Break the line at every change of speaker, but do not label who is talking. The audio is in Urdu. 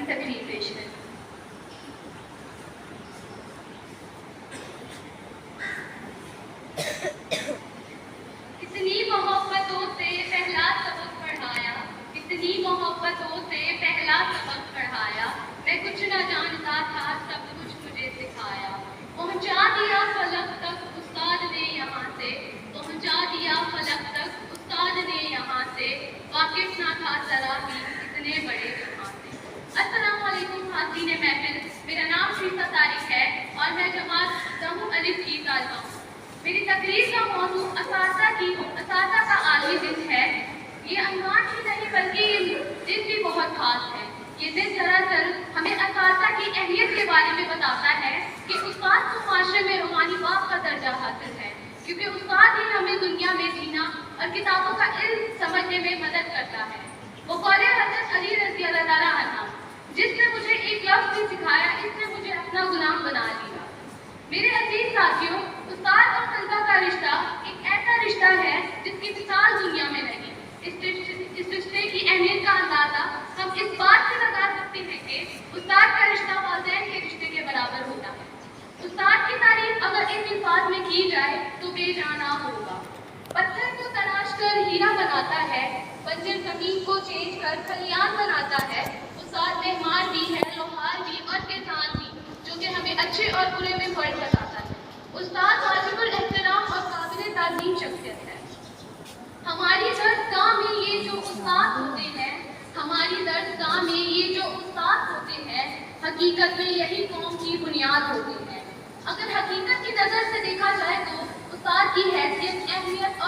اپنی تقریر پیش کریں۔ اتنی محبتوں سے پہلا سبق پڑھایا، اتنی محبتوں سے پہلا سبق پڑھایا، میں کچھ نہ جانتا تھا سب کچھ مجھے سکھایا، پہنچا دیا فلک تک استاد نے یہاں سے، پہنچا دیا فلک تک استاد نے یہاں سے، واقف نہ تھا ذرا بھی اتنے بڑے جہاں سے۔ السلام علیکم حاضرین محفل، میرا نام شیفا طارق ہے اور میں جماعت دہم الف کی طالبہ ہوں۔ میری تقریر کا موضوع اساتذہ کا عالمی دن ہے۔ یہ عنوان ہی نہیں بلکہ یہ دن بھی بہت خاص ہے۔ یہ دن دراصل ہمیں اساتذہ کی اہمیت کے بارے میں بتاتا ہے کہ استاد کو معاشرے میں روحانی باپ کا درجہ حاصل ہے، کیونکہ استاد ہی ہمیں دنیا میں جینا اور کتابوں کا علم سمجھنے میں مدد کرتا ہے۔ وہ قول حضرت علی رضی اللہ تعالیٰ عنہ، جس نے مجھے ایک لفظ بھی سکھایا، اس نے مجھے اپنا غلام بنا لیا۔ میرے عزیز ساتھیوں، استاد اور طلبہ کا رشتہ ایک ایسا رشتہ ہے جس کی مثال دنیا میں نہیں۔ اس رشتے کی اہمیت کا اندازہ ہم اس بات سے لگا سکتے ہیں کہ استاد کا رشتہ والدین کے رشتے کے برابر ہوتا ہے۔ استاد کی تعریف اگر ان الفاظ میں کی جائے تو بے جانا ہوگا۔ پتھر کو تراش کر ہیرا بناتا ہے، بنجر زمین کو چینج کر کھلیان بناتا ہے۔ استاد معمار بھی ہے، لوہار بھی اور کسان بھی، جو کہ ہمیں اچھے اور برے میں فرق بتاتا ہے۔ استاد واجب الاحترام اور قابل تعظیم شخصیت ہے۔ ہماری درسگاہ میں یہ جو استاد ہوتے ہیں، ہماری درسگاہ میں یہ جو استاد ہوتے ہیں، حقیقت میں یہی قوم کی بنیاد ہوتے ہیں۔ اگر حقیقت کی نظر سے دیکھا جائے تو استاد کی حیثیت، اہمیت